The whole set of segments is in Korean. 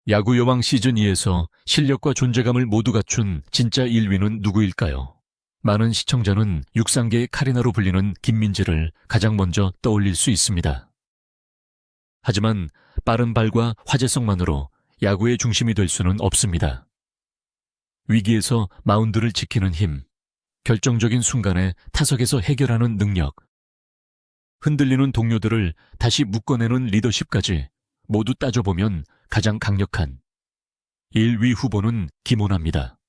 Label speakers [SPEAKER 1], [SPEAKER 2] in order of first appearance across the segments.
[SPEAKER 1] 야구 여왕 시즌2에서 실력과 존재감을 모두 갖춘 진짜 1위는 누구일까요? 많은 시청자는 육상계의 카리나로 불리는 김민지를 가장 먼저 떠올릴 수 있습니다. 하지만 빠른 발과 화제성만으로 야구의 중심이 될 수는 없습니다. 위기에서 마운드를 지키는 힘, 결정적인 순간에 타석에서 해결하는 능력, 흔들리는 동료들을 다시 묶어내는 리더십까지 모두 따져보면 가장 강력한 1위 후보는 김오나입니다.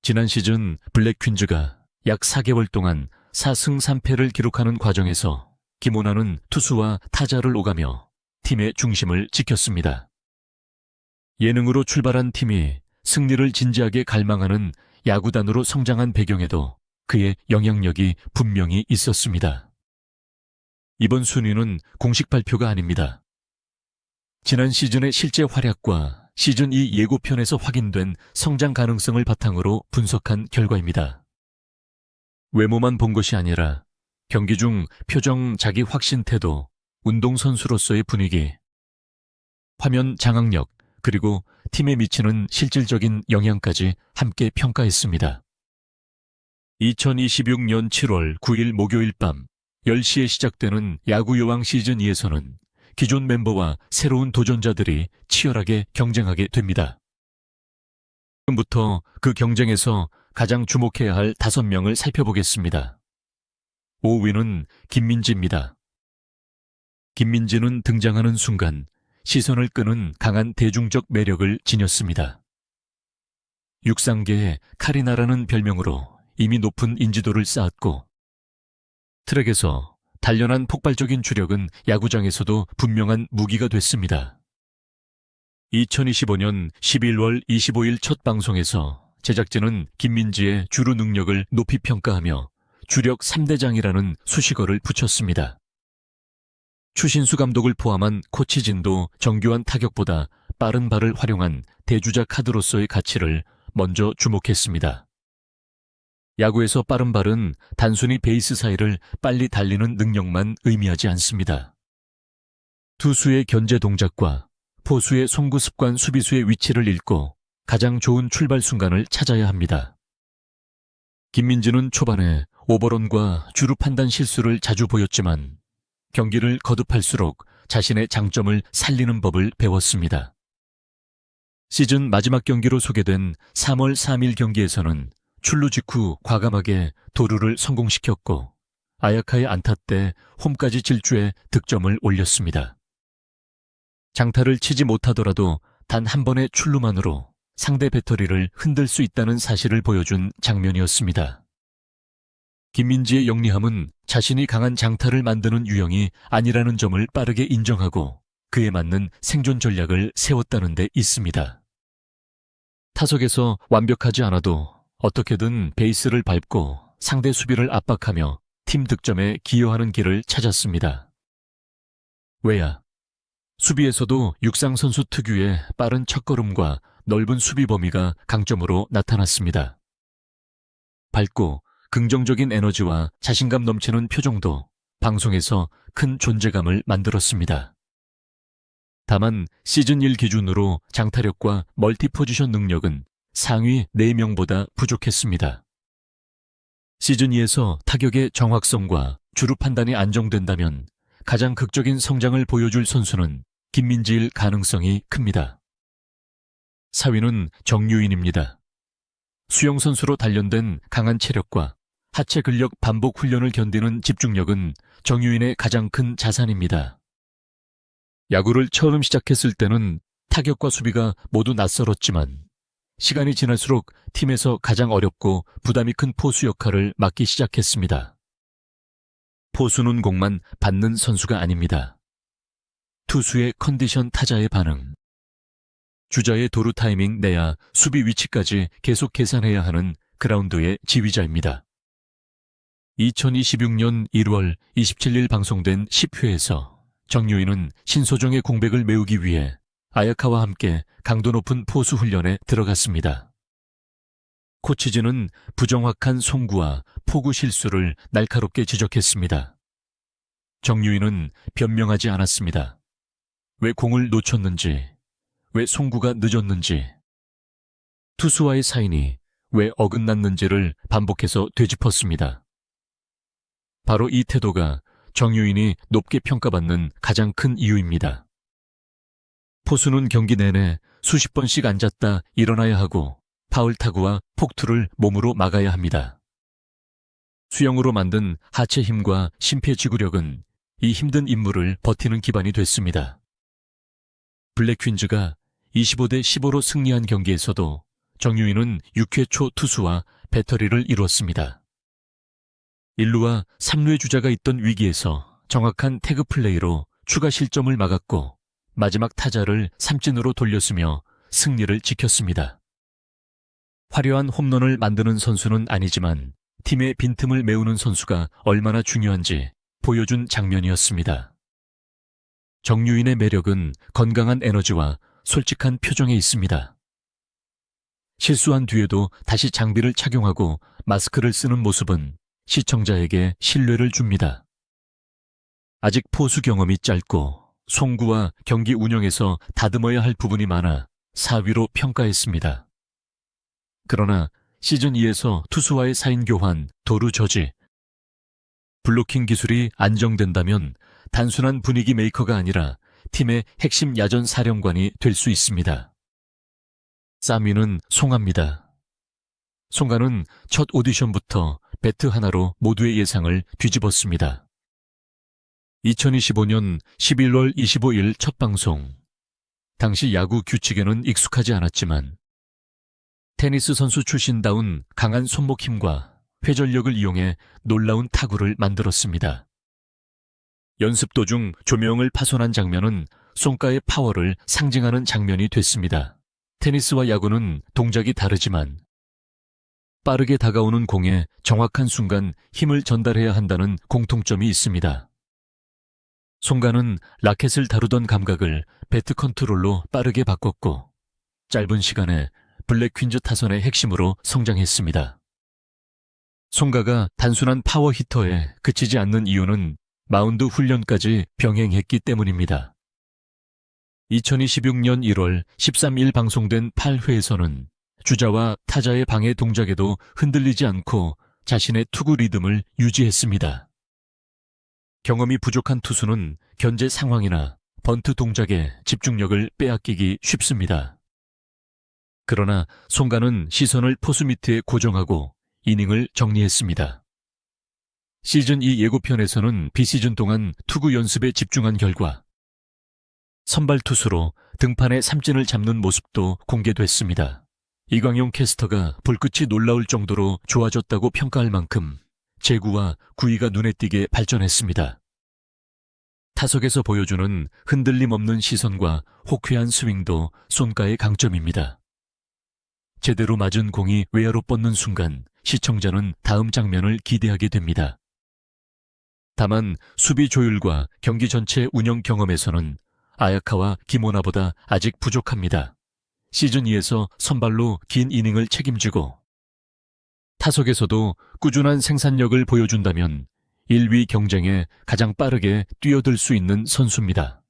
[SPEAKER 1] 지난 시즌 블랙 퀸즈가 약 4개월 동안 4승 3패를 기록하는 과정에서 김오나는 투수와 타자를 오가며 팀의 중심을 지켰습니다. 예능으로 출발한 팀이 승리를 진지하게 갈망하는 야구단으로 성장한 배경에도 그의 영향력이 분명히 있었습니다. 이번 순위는 공식 발표가 아닙니다. 지난 시즌의 실제 활약과 시즌2 예고편에서 확인된 성장 가능성을 바탕으로 분석한 결과입니다. 외모만 본 것이 아니라 경기 중 표정, 자기 확신 태도, 운동선수로서의 분위기, 화면 장악력, 그리고 팀에 미치는 실질적인 영향까지 함께 평가했습니다. 2026년 7월 9일 목요일 밤 10시에 시작되는 야구 여왕 시즌2에서는 기존 멤버와 새로운 도전자들이 치열하게 경쟁하게 됩니다. 지금부터 그 경쟁에서 가장 주목해야 할 5명을 살펴보겠습니다. 5위는 김민지입니다. 김민지는 등장하는 순간 시선을 끄는 강한 대중적 매력을 지녔습니다. 육상계의 카리나라는 별명으로 이미 높은 인지도를 쌓았고 트랙에서 단련한 폭발적인 주력은 야구장에서도 분명한 무기가 됐습니다. 2025년 11월 25일 첫 방송에서 제작진은 김민지의 주루 능력을 높이 평가하며 주력 3대장이라는 수식어를 붙였습니다. 추신수 감독을 포함한 코치진도 정교한 타격보다 빠른 발을 활용한 대주자 카드로서의 가치를 먼저 주목했습니다. 야구에서 빠른 발은 단순히 베이스 사이를 빨리 달리는 능력만 의미하지 않습니다. 투수의 견제 동작과 포수의 송구 습관, 수비수의 위치를 읽고 가장 좋은 출발 순간을 찾아야 합니다. 김민지는 초반에 오버런과 주루 판단 실수를 자주 보였지만 경기를 거듭할수록 자신의 장점을 살리는 법을 배웠습니다. 시즌 마지막 경기로 소개된 3월 3일 경기에서는 출루 직후 과감하게 도루를 성공시켰고 아야카의 안타 때 홈까지 질주해 득점을 올렸습니다. 장타를 치지 못하더라도 단 한 번의 출루만으로 상대 배터리를 흔들 수 있다는 사실을 보여준 장면이었습니다. 김민지의 영리함은 자신이 강한 장타를 만드는 유형이 아니라는 점을 빠르게 인정하고 그에 맞는 생존 전략을 세웠다는 데 있습니다. 타석에서 완벽하지 않아도 어떻게든 베이스를 밟고 상대 수비를 압박하며 팀 득점에 기여하는 길을 찾았습니다. 외야, 수비에서도 육상 선수 특유의 빠른 첫걸음과 넓은 수비 범위가 강점으로 나타났습니다. 밝고 긍정적인 에너지와 자신감 넘치는 표정도 방송에서 큰 존재감을 만들었습니다. 다만 시즌 1 기준으로 장타력과 멀티포지션 능력은 상위 4명보다 부족했습니다. 시즌2에서 타격의 정확성과 주루 판단이 안정된다면 가장 극적인 성장을 보여줄 선수는 김민지일 가능성이 큽니다. 4위는 정유인입니다. 수영선수로 단련된 강한 체력과 하체 근력 반복 훈련을 견디는 집중력은 정유인의 가장 큰 자산입니다. 야구를 처음 시작했을 때는 타격과 수비가 모두 낯설었지만 시간이 지날수록 팀에서 가장 어렵고 부담이 큰 포수 역할을 맡기 시작했습니다. 포수는 공만 받는 선수가 아닙니다. 투수의 컨디션, 타자의 반응, 주자의 도루 타이밍, 내야, 수비 위치까지 계속 계산해야 하는 그라운드의 지휘자입니다. 2026년 1월 27일 방송된 10회에서 정유인은 신소정의 공백을 메우기 위해 아야카와 함께 강도 높은 포수 훈련에 들어갔습니다. 코치진은 부정확한 송구와 포구 실수를 날카롭게 지적했습니다. 정유인은 변명하지 않았습니다. 왜 공을 놓쳤는지, 왜 송구가 늦었는지, 투수와의 사인이 왜 어긋났는지를 반복해서 되짚었습니다. 바로 이 태도가 정유인이 높게 평가받는 가장 큰 이유입니다. 포수는 경기 내내 수십 번씩 앉았다 일어나야 하고 파울 타구와 폭투를 몸으로 막아야 합니다. 수영으로 만든 하체 힘과 심폐지구력은 이 힘든 임무를 버티는 기반이 됐습니다. 블랙퀸즈가 25대 15로 승리한 경기에서도 정유인은 6회 초 투수와 배터리를 이루었습니다. 1루와 3루의 주자가 있던 위기에서 정확한 태그 플레이로 추가 실점을 막았고 마지막 타자를 삼진으로 돌렸으며 승리를 지켰습니다. 화려한 홈런을 만드는 선수는 아니지만 팀의 빈틈을 메우는 선수가 얼마나 중요한지 보여준 장면이었습니다. 정유인의 매력은 건강한 에너지와 솔직한 표정에 있습니다. 실수한 뒤에도 다시 장비를 착용하고 마스크를 쓰는 모습은 시청자에게 신뢰를 줍니다. 아직 포수 경험이 짧고 송구와 경기 운영에서 다듬어야 할 부분이 많아 4위로 평가했습니다. 그러나 시즌2에서 투수와의 사인 교환, 도루 저지, 블로킹 기술이 안정된다면 단순한 분위기 메이커가 아니라 팀의 핵심 야전 사령관이 될 수 있습니다. 쌈위는 송가입니다. 송가는 첫 오디션부터 배트 하나로 모두의 예상을 뒤집었습니다. 2025년 11월 25일 첫 방송. 당시 야구 규칙에는 익숙하지 않았지만 테니스 선수 출신다운 강한 손목 힘과 회전력을 이용해 놀라운 타구를 만들었습니다. 연습 도중 조명을 파손한 장면은 송가의 파워를 상징하는 장면이 됐습니다. 테니스와 야구는 동작이 다르지만 빠르게 다가오는 공에 정확한 순간 힘을 전달해야 한다는 공통점이 있습니다. 송가는 라켓을 다루던 감각을 배트 컨트롤로 빠르게 바꿨고 짧은 시간에 블랙퀸즈 타선의 핵심으로 성장했습니다. 송가가 단순한 파워 히터에 그치지 않는 이유는 마운드 훈련까지 병행했기 때문입니다. 2026년 1월 13일 방송된 8회에서는 주자와 타자의 방해 동작에도 흔들리지 않고 자신의 투구 리듬을 유지했습니다. 경험이 부족한 투수는 견제 상황이나 번트 동작에 집중력을 빼앗기기 쉽습니다. 그러나 송가는 시선을 포수 밑에 고정하고 이닝을 정리했습니다. 시즌2 예고편에서는 비시즌 동안 투구 연습에 집중한 결과 선발 투수로 등판에 삼진을 잡는 모습도 공개됐습니다. 이광용 캐스터가 볼끝이 놀라울 정도로 좋아졌다고 평가할 만큼 제구와 구위가 눈에 띄게 발전했습니다. 타석에서 보여주는 흔들림 없는 시선과 호쾌한 스윙도 송가의 강점입니다. 제대로 맞은 공이 외야로 뻗는 순간 시청자는 다음 장면을 기대하게 됩니다. 다만 수비 조율과 경기 전체 운영 경험에서는 아야카와 김오나보다 아직 부족합니다. 시즌2에서 선발로 긴 이닝을 책임지고 타석에서도 꾸준한 생산력을 보여준다면 1위 경쟁에 가장 빠르게 뛰어들 수 있는 선수입니다.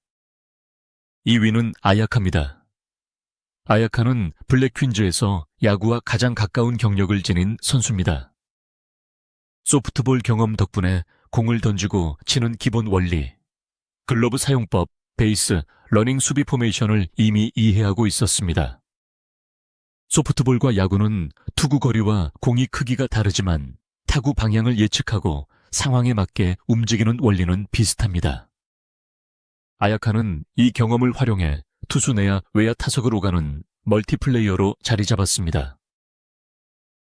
[SPEAKER 1] 2위는 아야카입니다. 아야카는 블랙퀸즈에서 야구와 가장 가까운 경력을 지닌 선수입니다. 소프트볼 경험 덕분에 공을 던지고 치는 기본 원리, 글러브 사용법, 베이스, 러닝 수비 포메이션을 이미 이해하고 있었습니다. 소프트볼과 야구는 투구 거리와 공이 크기가 다르지만 타구 방향을 예측하고 상황에 맞게 움직이는 원리는 비슷합니다. 아야카는 이 경험을 활용해 투수 내야 외야 타석을 오가는 멀티플레이어로 자리 잡았습니다.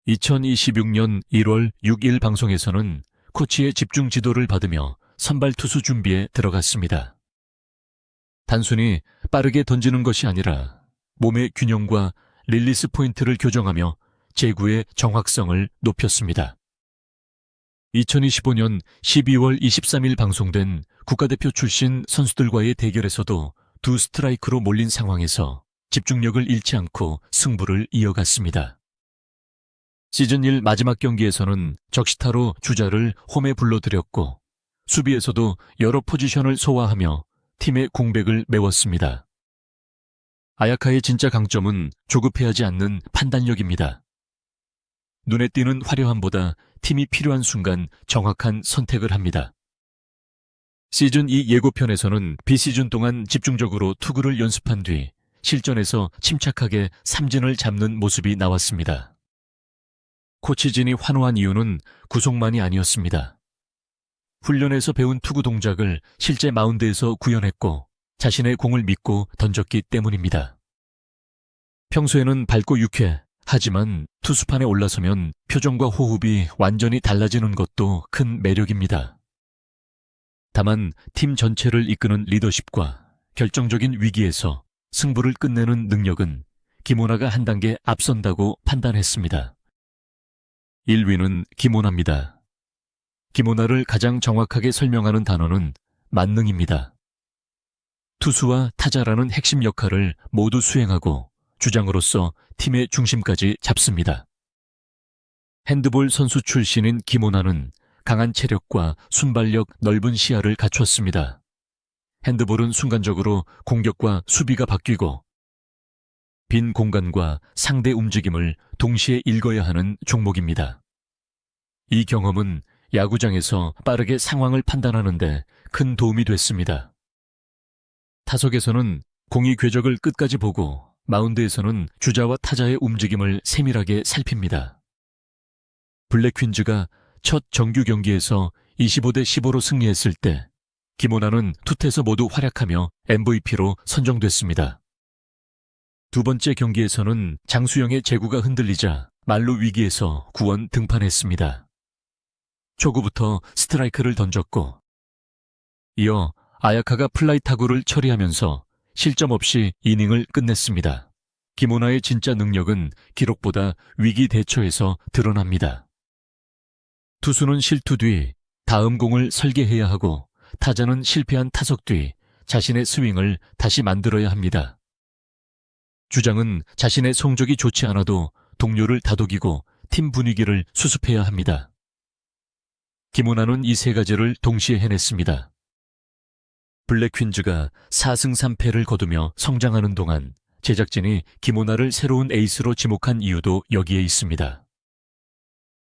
[SPEAKER 1] 2026년 1월 6일 방송에서는 코치의 집중 지도를 받으며 선발 투수 준비에 들어갔습니다. 단순히 빠르게 던지는 것이 아니라 몸의 균형과 릴리스 포인트를 교정하며 제구의 정확성을 높였습니다. 2025년 12월 23일 방송된 국가대표 출신 선수들과의 대결에서도 두 스트라이크로 몰린 상황에서 집중력을 잃지 않고 승부를 이어갔습니다. 시즌1 마지막 경기에서는 적시타로 주자를 홈에 불러들였고 수비에서도 여러 포지션을 소화하며 팀의 공백을 메웠습니다. 아야카의 진짜 강점은 조급해하지 않는 판단력입니다. 눈에 띄는 화려함보다 팀이 필요한 순간 정확한 선택을 합니다. 시즌 2 예고편에서는 비시즌 동안 집중적으로 투구를 연습한 뒤 실전에서 침착하게 삼진을 잡는 모습이 나왔습니다. 코치진이 환호한 이유는 구속만이 아니었습니다. 훈련에서 배운 투구 동작을 실제 마운드에서 구현했고 자신의 공을 믿고 던졌기 때문입니다. 평소에는 밝고 유쾌, 하지만 투수판에 올라서면 표정과 호흡이 완전히 달라지는 것도 큰 매력입니다. 다만 팀 전체를 이끄는 리더십과 결정적인 위기에서 승부를 끝내는 능력은 김오나가 한 단계 앞선다고 판단했습니다. 1위는 김오나입니다. 김오나를 가장 정확하게 설명하는 단어는 만능입니다. 투수와 타자라는 핵심 역할을 모두 수행하고 주장으로서 팀의 중심까지 잡습니다. 핸드볼 선수 출신인 김오나는 강한 체력과 순발력, 넓은 시야를 갖췄습니다. 핸드볼은 순간적으로 공격과 수비가 바뀌고 빈 공간과 상대 움직임을 동시에 읽어야 하는 종목입니다. 이 경험은 야구장에서 빠르게 상황을 판단하는 데 큰 도움이 됐습니다. 타석에서는 공이 궤적을 끝까지 보고 마운드에서는 주자와 타자의 움직임을 세밀하게 살핍니다. 블랙퀸즈가 첫 정규 경기에서 25대 15로 승리했을 때 김오나는 투태에서 모두 활약하며 MVP로 선정됐습니다. 두 번째 경기에서는 장수영의 제구가 흔들리자 말루 위기에서 구원 등판했습니다. 초구부터 스트라이크를 던졌고 이어 아야카가 플라이 타구를 처리하면서 실점 없이 이닝을 끝냈습니다. 김오나의 진짜 능력은 기록보다 위기 대처에서 드러납니다. 투수는 실투 뒤 다음 공을 설계해야 하고 타자는 실패한 타석 뒤 자신의 스윙을 다시 만들어야 합니다. 주장은 자신의 성적이 좋지 않아도 동료를 다독이고 팀 분위기를 수습해야 합니다. 김오나는 이 세 가지를 동시에 해냈습니다. 블랙퀸즈가 4승 3패를 거두며 성장하는 동안 제작진이 김오나를 새로운 에이스로 지목한 이유도 여기에 있습니다.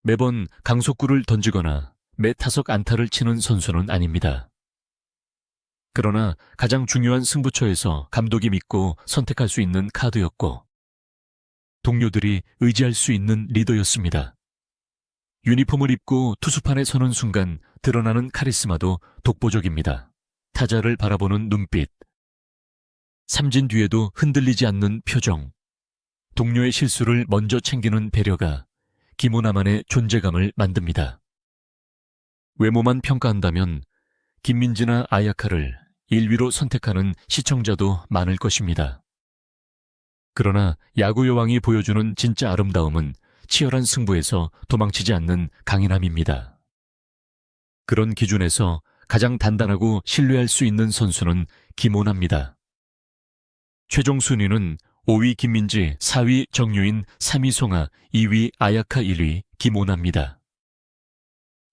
[SPEAKER 1] 매번 강속구를 던지거나 매 타석 안타를 치는 선수는 아닙니다. 그러나 가장 중요한 승부처에서 감독이 믿고 선택할 수 있는 카드였고 동료들이 의지할 수 있는 리더였습니다. 유니폼을 입고 투수판에 서는 순간 드러나는 카리스마도 독보적입니다. 타자를 바라보는 눈빛, 삼진 뒤에도 흔들리지 않는 표정, 동료의 실수를 먼저 챙기는 배려가 김오나만의 존재감을 만듭니다. 외모만 평가한다면 김민지나 아야카를 1위로 선택하는 시청자도 많을 것입니다. 그러나 야구 여왕이 보여주는 진짜 아름다움은 치열한 승부에서 도망치지 않는 강인함입니다. 그런 기준에서 가장 단단하고 신뢰할 수 있는 선수는 김오나입니다. 최종 순위는 5위 김민지, 4위 정유인, 3위 송하, 2위 아야카, 1위 김오나입니다.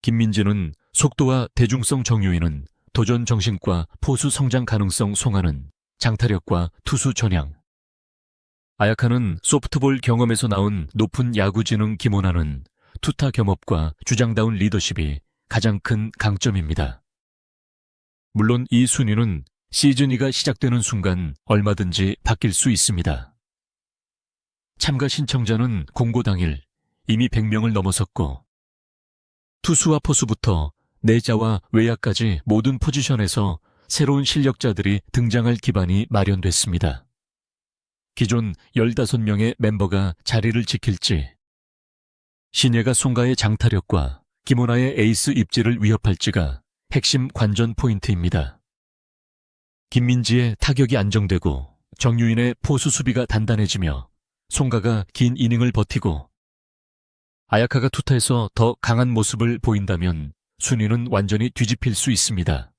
[SPEAKER 1] 김민지는 속도와 대중성, 정유인은 도전 정신과 포수 성장 가능성, 송하는 장타력과 투수 전향, 아야카는 소프트볼 경험에서 나온 높은 야구 지능, 김오나는 투타 겸업과 주장다운 리더십이 가장 큰 강점입니다. 물론 이 순위는 시즌 2가 시작되는 순간 얼마든지 바뀔 수 있습니다. 참가 신청자는 공고 당일 이미 100명을 넘어섰고 투수와 포수부터 내자와 외야까지 모든 포지션에서 새로운 실력자들이 등장할 기반이 마련됐습니다. 기존 15명의 멤버가 자리를 지킬지, 신예가 송가의 장타력과 김오나의 에이스 입지를 위협할지가 핵심 관전 포인트입니다. 김민지의 타격이 안정되고 정유인의 포수 수비가 단단해지며 송가가 긴 이닝을 버티고 아야카가 투타에서 더 강한 모습을 보인다면 순위는 완전히 뒤집힐 수 있습니다.